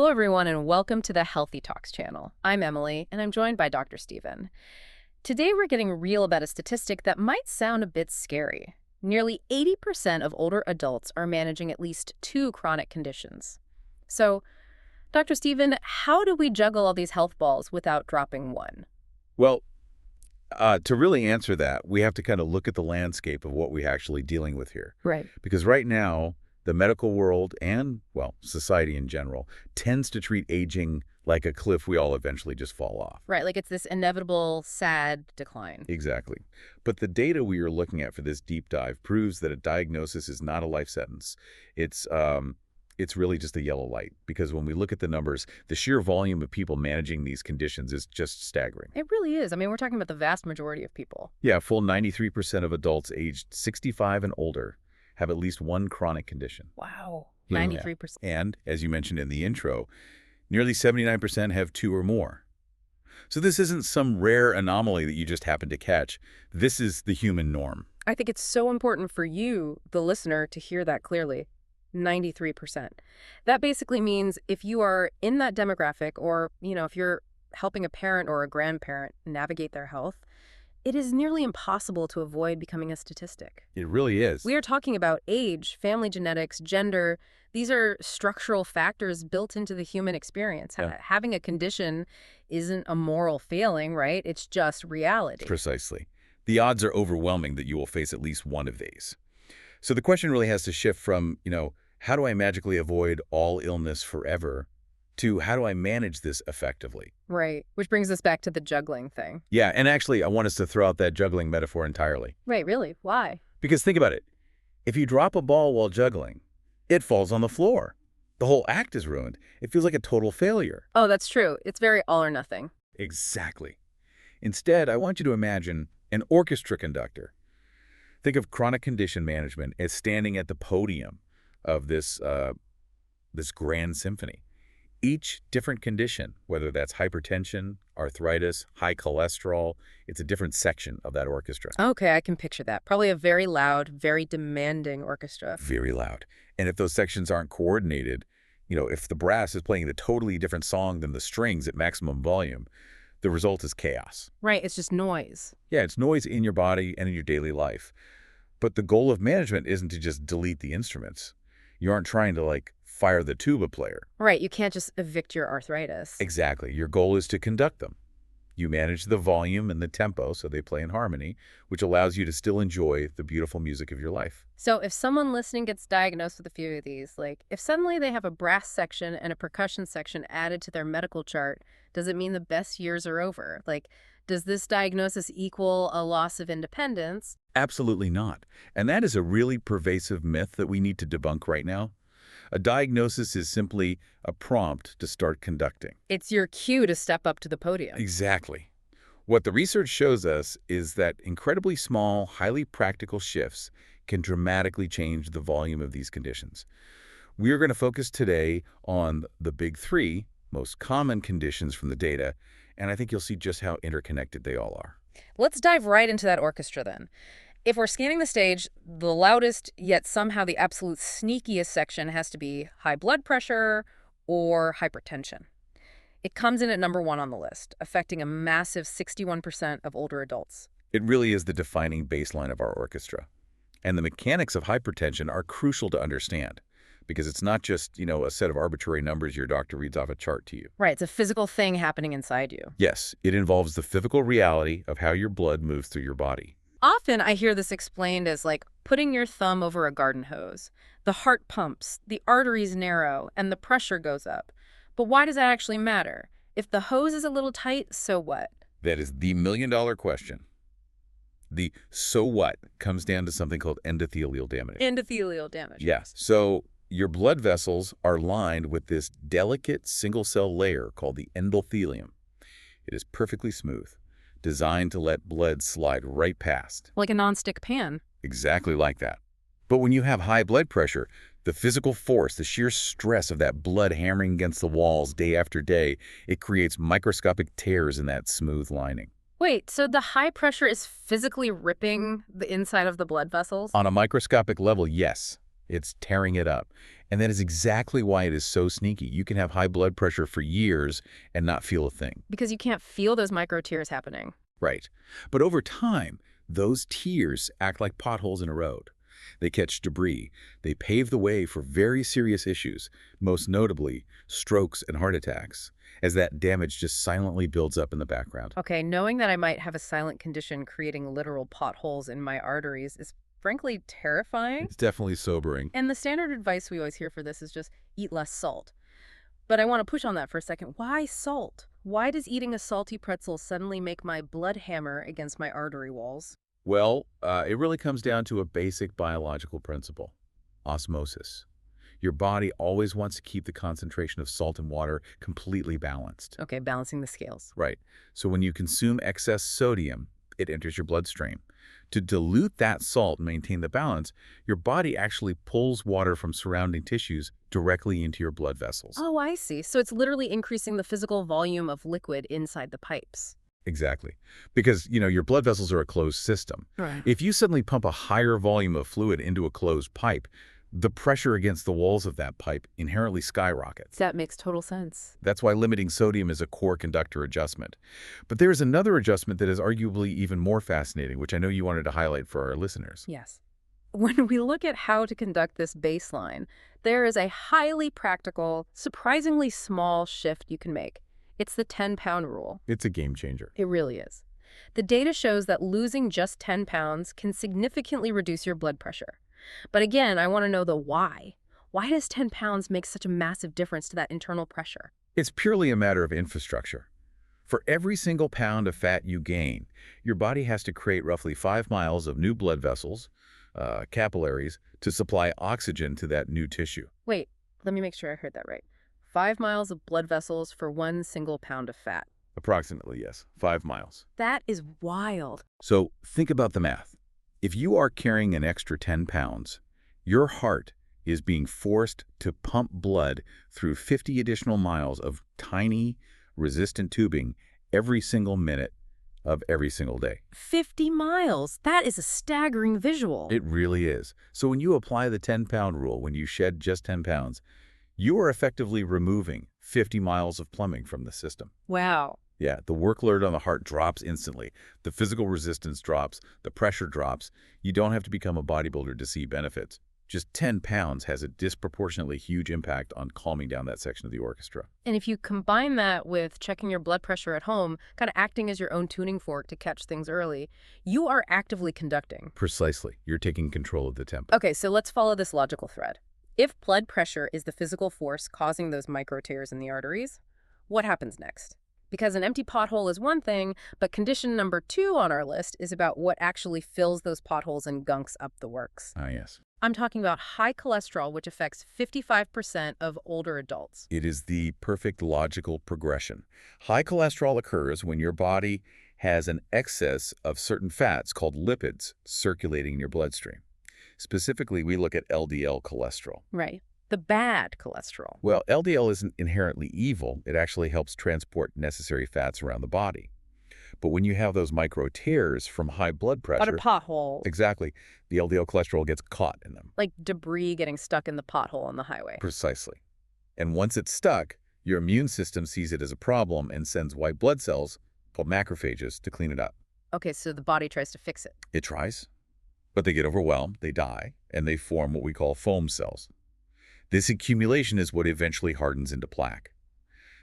Hello, everyone, and welcome to the Healthy Talks channel. I'm Emily, and I'm joined by Dr. Steven. Today, we're getting real about a statistic that might sound a bit scary. Nearly 80% of older adults are managing at least two chronic conditions. So, Dr. Steven, how do we juggle all these health balls without dropping one? Well, to really answer that, we have to kind of look at the landscape of what we're actually dealing with here. Right. Because right now, the medical world and, well, society in general tends to treat aging like a cliff we all eventually just fall off. Right, like it's this inevitable, sad decline. Exactly. But the data we are looking at for this deep dive proves that a diagnosis is not a life sentence. It's it's really just a yellow light, because when we look at the numbers, the sheer volume of people managing these conditions is just staggering. It really is. I mean, we're talking about the vast majority of people. Yeah, a full 93% of adults aged 65 and older have at least one chronic condition. Wow, Yeah. 93%. And, as you mentioned in the intro, nearly 79% have two or more. So this isn't some rare anomaly that you just happen to catch. This is the human norm. I think it's so important for you, the listener, to hear that clearly. 93%. That basically means if you are in that demographic or, if you're helping a parent or a grandparent navigate their health, it is nearly impossible to avoid becoming a statistic. It really is. We are talking about age, family genetics, gender. These are structural factors built into the human experience. Yeah. Having a condition isn't a moral failing, right? It's just reality. Precisely. The odds are overwhelming that you will face at least one of these. So the question really has to shift from, how do I magically avoid all illness forever, to how do I manage this effectively? Right. Which brings us back to the juggling thing. Yeah, and actually, I want us to throw out that juggling metaphor entirely. Right, really? Why? Because think about it. If you drop a ball while juggling, it falls on the floor. The whole act is ruined. It feels like a total failure. Oh, that's true. It's very all or nothing. Exactly. Instead, I want you to imagine an orchestra conductor. Think of chronic condition management as standing at the podium of this grand symphony. Each different condition, whether that's hypertension, arthritis, high cholesterol, it's a different section of that orchestra. Okay, I can picture that. Probably a very loud, very demanding orchestra. Very loud. And if those sections aren't coordinated, if the brass is playing a totally different song than the strings at maximum volume, the result is chaos. Right, it's just noise. Yeah, it's noise in your body and in your daily life. But the goal of management isn't to just delete the instruments. You aren't trying to, fire the tuba player. Right, you can't just evict your arthritis. Exactly. Your goal is to conduct them. You manage the volume and the tempo so they play in harmony, which allows you to still enjoy the beautiful music of your life. So if someone listening gets diagnosed with a few of these, if suddenly they have a brass section and a percussion section added to their medical chart, does it mean the best years are over? Does this diagnosis equal a loss of independence? Absolutely not. And that is a really pervasive myth that we need to debunk right now. A diagnosis is simply a prompt to start conducting. It's your cue to step up to the podium. Exactly. What the research shows us is that incredibly small, highly practical shifts can dramatically change the volume of these conditions. We are going to focus today on the big three most common conditions from the data, and I think you'll see just how interconnected they all are. Let's dive right into that orchestra then. If we're scanning the stage, the loudest, yet somehow the absolute sneakiest section has to be high blood pressure or hypertension. It comes in at number 1 on the list, affecting a massive 61% of older adults. It really is the defining baseline of our orchestra. And the mechanics of hypertension are crucial to understand, because it's not just, a set of arbitrary numbers your doctor reads off a chart to you. Right, it's a physical thing happening inside you. Yes, it involves the physical reality of how your blood moves through your body. Often I hear this explained as putting your thumb over a garden hose. The heart pumps, the arteries narrow, and the pressure goes up. But why does that actually matter? If the hose is a little tight, so what? That is the million-dollar question. The so what comes down to something called endothelial damage. Endothelial damage. Yes. So your blood vessels are lined with this delicate single-cell layer called the endothelium. It is perfectly smooth, designed to let blood slide right past. Like a nonstick pan. Exactly like that. But when you have high blood pressure, the physical force, the sheer stress of that blood hammering against the walls day after day, it creates microscopic tears in that smooth lining. Wait, so the high pressure is physically ripping the inside of the blood vessels? On a microscopic level, yes. It's tearing it up. And that is exactly why it is so sneaky. You can have high blood pressure for years and not feel a thing. Because you can't feel those micro tears happening. Right. But over time, those tears act like potholes in a road. They catch debris. They pave the way for very serious issues, most notably strokes and heart attacks, as that damage just silently builds up in the background. Okay, knowing that I might have a silent condition creating literal potholes in my arteries is frankly terrifying. It's definitely sobering. And the standard advice we always hear for this is just eat less salt. But I want to push on that for a second. Why salt? Why does eating a salty pretzel suddenly make my blood hammer against my artery walls? Well, it really comes down to a basic biological principle: osmosis. Your body always wants to keep the concentration of salt and water completely balanced. Okay, balancing the scales. Right. So when you consume excess sodium, it enters your bloodstream. To dilute that salt and maintain the balance, your body actually pulls water from surrounding tissues directly into your blood vessels. Oh, I see. So it's literally increasing the physical volume of liquid inside the pipes. Exactly. Because, your blood vessels are a closed system. Right. If you suddenly pump a higher volume of fluid into a closed pipe, the pressure against the walls of that pipe inherently skyrockets. That makes total sense. That's why limiting sodium is a core conductor adjustment. But there is another adjustment that is arguably even more fascinating, which I know you wanted to highlight for our listeners. Yes. When we look at how to conduct this baseline, there is a highly practical, surprisingly small shift you can make. It's the 10-pound rule. It's a game changer. It really is. The data shows that losing just 10 pounds can significantly reduce your blood pressure. But again, I want to know the why. Why does 10 pounds make such a massive difference to that internal pressure? It's purely a matter of infrastructure. For every single pound of fat you gain, your body has to create roughly 5 miles of new blood vessels, capillaries, to supply oxygen to that new tissue. Wait, let me make sure I heard that right. 5 miles of blood vessels for 1 single pound of fat. Approximately, yes. 5 miles. That is wild. So think about the math. If you are carrying an extra 10 pounds, your heart is being forced to pump blood through 50 additional miles of tiny, resistant tubing every single minute of every single day. 50 miles. That is a staggering visual. It really is. So when you apply the 10-pound rule, when you shed just 10 pounds, you are effectively removing 50 miles of plumbing from the system. Wow. Yeah, the workload on the heart drops instantly. The physical resistance drops. The pressure drops. You don't have to become a bodybuilder to see benefits. Just 10 pounds has a disproportionately huge impact on calming down that section of the orchestra. And if you combine that with checking your blood pressure at home, kind of acting as your own tuning fork to catch things early, you are actively conducting. Precisely. You're taking control of the tempo. Okay, so let's follow this logical thread. If blood pressure is the physical force causing those micro tears in the arteries, what happens next? Because an empty pothole is one thing, but condition number 2 on our list is about what actually fills those potholes and gunks up the works. Ah, yes. I'm talking about high cholesterol, which affects 55% of older adults. It is the perfect logical progression. High cholesterol occurs when your body has an excess of certain fats called lipids circulating in your bloodstream. Specifically, we look at LDL cholesterol. Right. The bad cholesterol. Well, LDL isn't inherently evil. It actually helps transport necessary fats around the body. But when you have those micro tears from high blood Got a pressure, pothole. exactly, the LDL cholesterol gets caught in them. Like debris getting stuck in the pothole on the highway. Precisely. And once it's stuck, your immune system sees it as a problem and sends white blood cells, called macrophages, to clean it up. Okay, so the body tries to fix it. It tries, but they get overwhelmed, they die, and they form what we call foam cells. This accumulation is what eventually hardens into plaque.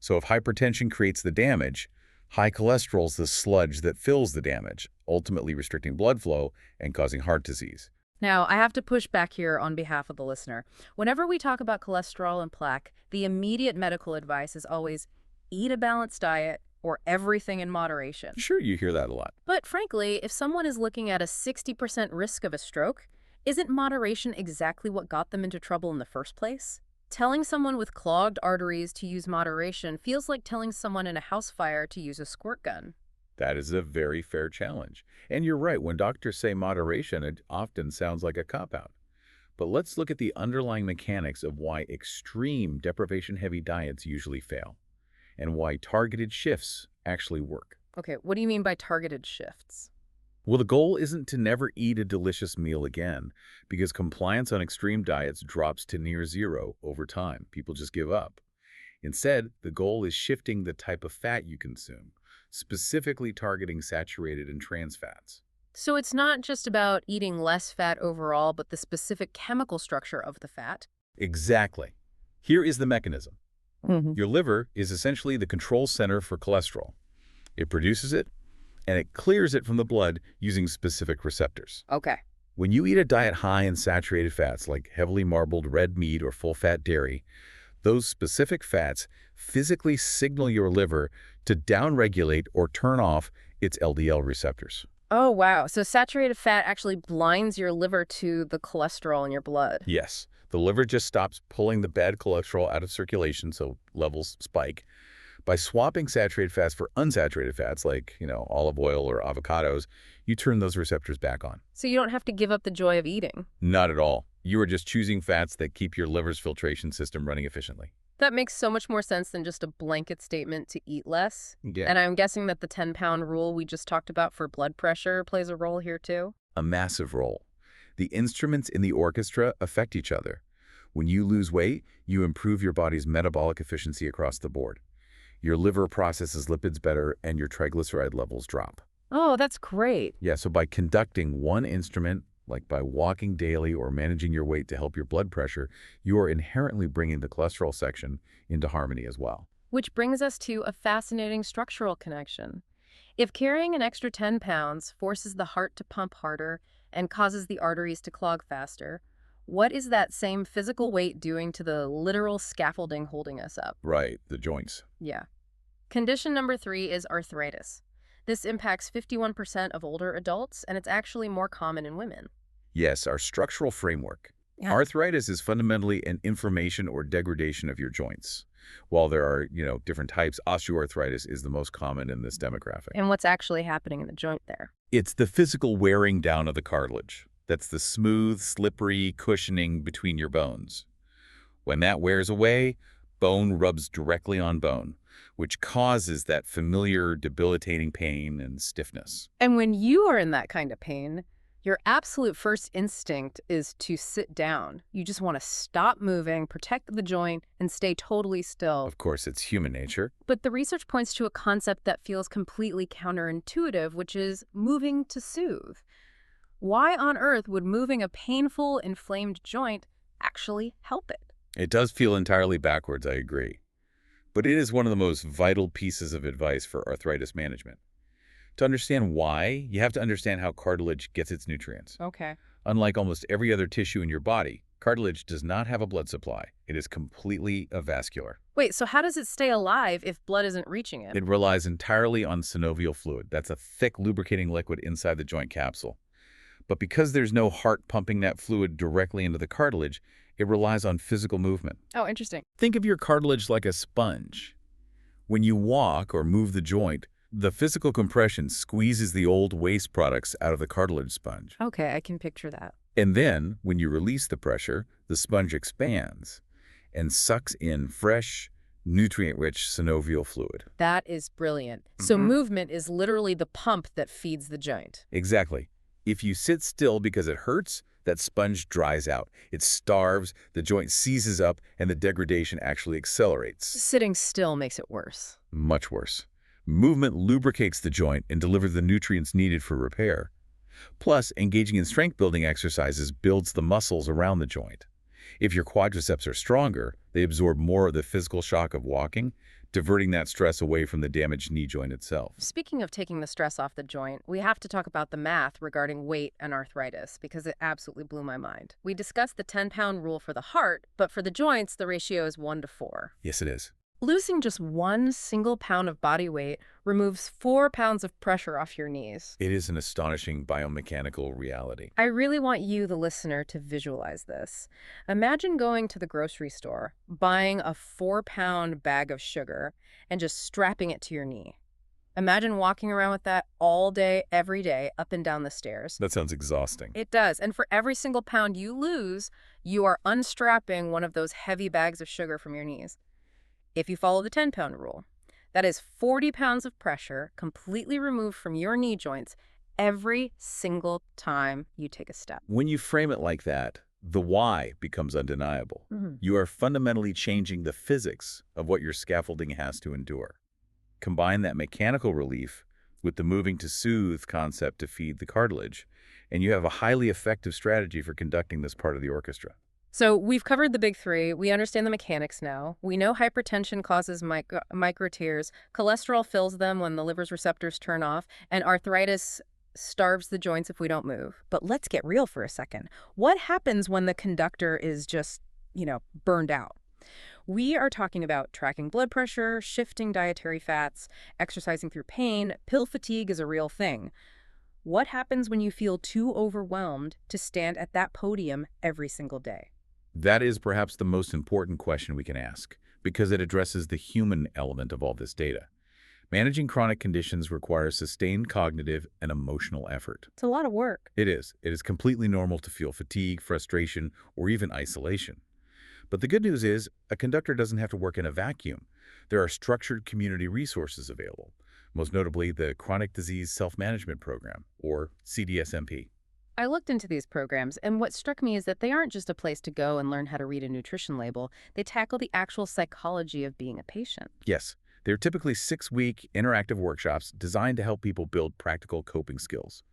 So if hypertension creates the damage, high cholesterol is the sludge that fills the damage, ultimately restricting blood flow and causing heart disease. Now, I have to push back here on behalf of the listener. Whenever we talk about cholesterol and plaque, the immediate medical advice is always eat a balanced diet or everything in moderation. Sure, you hear that a lot. But frankly, if someone is looking at a 60% risk of a stroke, isn't moderation exactly what got them into trouble in the first place? Telling someone with clogged arteries to use moderation feels like telling someone in a house fire to use a squirt gun. That is a very fair challenge. And you're right, when doctors say moderation, it often sounds like a cop-out. But let's look at the underlying mechanics of why extreme deprivation-heavy diets usually fail, and why targeted shifts actually work. Okay, what do you mean by targeted shifts? Well, the goal isn't to never eat a delicious meal again, because compliance on extreme diets drops to near zero over time. People just give up. Instead, the goal is shifting the type of fat you consume, specifically targeting saturated and trans fats. So it's not just about eating less fat overall, but the specific chemical structure of the fat. Exactly. Here is the mechanism. Hmm. Your liver is essentially the control center for cholesterol. It produces it, and it clears it from the blood using specific receptors. Okay. When you eat a diet high in saturated fats like heavily marbled red meat or full-fat dairy, those specific fats physically signal your liver to downregulate or turn off its LDL receptors. Oh, wow. So saturated fat actually blinds your liver to the cholesterol in your blood. Yes, the liver just stops pulling the bad cholesterol out of circulation so levels spike. By swapping saturated fats for unsaturated fats like, olive oil or avocados, you turn those receptors back on. So you don't have to give up the joy of eating. Not at all. You are just choosing fats that keep your liver's filtration system running efficiently. That makes so much more sense than just a blanket statement to eat less. Yeah. And I'm guessing that the 10-pound rule we just talked about for blood pressure plays a role here too. A massive role. The instruments in the orchestra affect each other. When you lose weight, you improve your body's metabolic efficiency across the board. Your liver processes lipids better and your triglyceride levels drop. Oh, that's great. Yeah, so by conducting one instrument, like by walking daily or managing your weight to help your blood pressure, you are inherently bringing the cholesterol section into harmony as well. Which brings us to a fascinating structural connection. If carrying an extra 10 pounds forces the heart to pump harder and causes the arteries to clog faster, what is that same physical weight doing to the literal scaffolding holding us up? Right, the joints. Yeah. Condition number 3 is arthritis. This impacts 51% of older adults, and it's actually more common in women. Yes, our structural framework. Yeah. Arthritis is fundamentally an inflammation or degradation of your joints. While there are, different types, osteoarthritis is the most common in this demographic. And what's actually happening in the joint there? It's the physical wearing down of the cartilage. That's the smooth, slippery cushioning between your bones. When that wears away, bone rubs directly on bone, which causes that familiar debilitating pain and stiffness. And when you are in that kind of pain, your absolute first instinct is to sit down. You just want to stop moving, protect the joint, and stay totally still. Of course, it's human nature. But the research points to a concept that feels completely counterintuitive, which is moving to soothe. Why on earth would moving a painful, inflamed joint actually help it? It does feel entirely backwards, I agree. But it is one of the most vital pieces of advice for arthritis management. To understand why, you have to understand how cartilage gets its nutrients. Okay. Unlike almost every other tissue in your body, cartilage does not have a blood supply. It is completely avascular. Wait, so how does it stay alive if blood isn't reaching it? It relies entirely on synovial fluid. That's a thick lubricating liquid inside the joint capsule. But because there's no heart pumping that fluid directly into the cartilage, it relies on physical movement. Oh, interesting. Think of your cartilage like a sponge. When you walk or move the joint, the physical compression squeezes the old waste products out of the cartilage sponge. Okay, I can picture that. And then, when you release the pressure, the sponge expands and sucks in fresh, nutrient-rich synovial fluid. That is brilliant. So movement is literally the pump that feeds the joint. Exactly. If you sit still because it hurts, that sponge dries out. It starves, the joint seizes up, and the degradation actually accelerates. Sitting still makes it worse. Much worse. Movement lubricates the joint and delivers the nutrients needed for repair. Plus, engaging in strength-building exercises builds the muscles around the joint. If your quadriceps are stronger, they absorb more of the physical shock of walking, diverting that stress away from the damaged knee joint itself. Speaking of taking the stress off the joint, we have to talk about the math regarding weight and arthritis because it absolutely blew my mind. We discussed the 10-pound rule for the heart, but for the joints, the ratio is 1:4. Yes, it is. Losing just 1 single pound of body weight removes 4 pounds of pressure off your knees. It is an astonishing biomechanical reality. I really want you, the listener, to visualize this. Imagine going to the grocery store, buying a 4-pound bag of sugar, and just strapping it to your knee. Imagine walking around with that all day, every day, up and down the stairs. That sounds exhausting. It does. And for every single pound you lose, you are unstrapping one of those heavy bags of sugar from your knees. If you follow the 10-pound rule, that is 40 pounds of pressure completely removed from your knee joints every single time you take a step. When you frame it like that, the why becomes undeniable. Mhm. You are fundamentally changing the physics of what your scaffolding has to endure. Combine that mechanical relief with the moving to soothe concept to feed the cartilage, and you have a highly effective strategy for conducting this part of the orchestra. So we've covered the big three. We understand the mechanics now. We know hypertension causes micro tears, cholesterol fills them when the liver's receptors turn off, and arthritis starves the joints if we don't move. But let's get real for a second. What happens when the conductor is just, burned out? We are talking about tracking blood pressure, shifting dietary fats, exercising through pain. Pill fatigue is a real thing. What happens when you feel too overwhelmed to stand at that podium every single day? That is perhaps the most important question we can ask, because it addresses the human element of all this data. Managing chronic conditions requires sustained cognitive and emotional effort. It's a lot of work. It is. It is completely normal to feel fatigue, frustration, or even isolation. But the good news is, a conductor doesn't have to work in a vacuum. There are structured community resources available, most notably the Chronic Disease Self-Management Program, or CDSMP. I looked into these programs, and what struck me is that they aren't just a place to go and learn how to read a nutrition label. They tackle the actual psychology of being a patient. Yes, they're typically 6-week interactive workshops designed to help people build practical coping skills.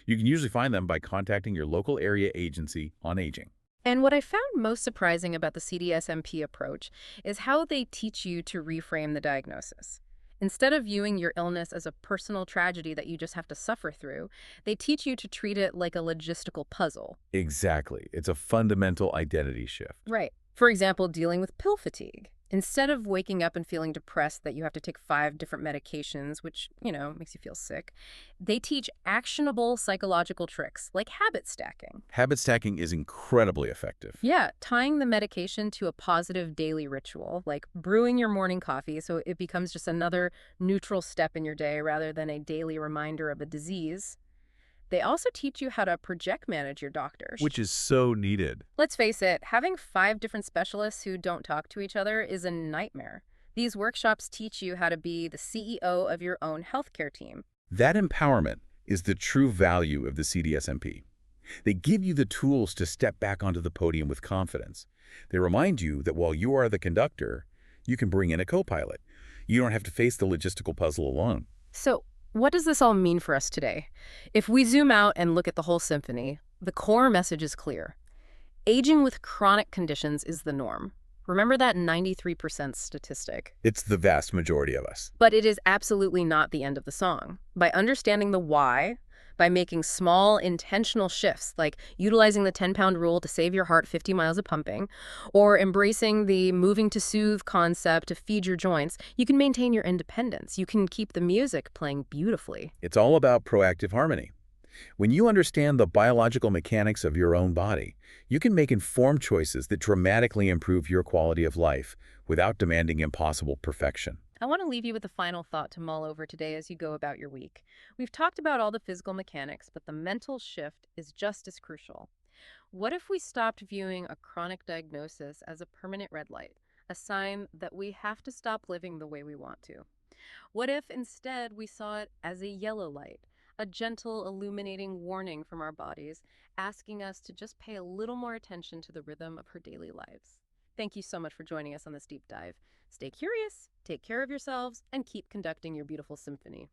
You can usually find them by contacting your local area agency on aging. And what I found most surprising about the CDSMP approach is how they teach you to reframe the diagnosis. Instead of viewing your illness as a personal tragedy that you just have to suffer through, they teach you to treat it like a logistical puzzle. Exactly. It's a fundamental identity shift. Right. For example, dealing with pill fatigue. Instead of waking up and feeling depressed that you have to take 5 different medications, which, makes you feel sick, they teach actionable psychological tricks like habit stacking. Habit stacking is incredibly effective. Yeah, tying the medication to a positive daily ritual, like brewing your morning coffee so it becomes just another neutral step in your day rather than a daily reminder of a disease. They also teach you how to project manage your doctors. Which is so needed. Let's face it, having 5 different specialists who don't talk to each other is a nightmare. These workshops teach you how to be the CEO of your own healthcare team. That empowerment is the true value of the CDSMP. They give you the tools to step back onto the podium with confidence. They remind you that while you are the conductor, you can bring in a co-pilot. You don't have to face the logistical puzzle alone. So, what does this all mean for us today? If we zoom out and look at the whole symphony, the core message is clear. Aging with chronic conditions is the norm. Remember that 93% statistic. It's the vast majority of us. But it is absolutely not the end of the song. By understanding the why, by making small, intentional shifts, like utilizing the 10-pound rule to save your heart 50 miles of pumping, or embracing the moving to soothe concept to feed your joints, you can maintain your independence. You can keep the music playing beautifully. It's all about proactive harmony. When you understand the biological mechanics of your own body, you can make informed choices that dramatically improve your quality of life without demanding impossible perfection. I want to leave you with a final thought to mull over today as you go about your week. We've talked about all the physical mechanics, but the mental shift is just as crucial. What if we stopped viewing a chronic diagnosis as a permanent red light, a sign that we have to stop living the way we want to? What if instead we saw it as a yellow light, a gentle illuminating warning from our bodies, asking us to just pay a little more attention to the rhythm of her daily lives? Thank you so much for joining us on this deep dive. Stay curious, take care of yourselves, and keep conducting your beautiful symphony.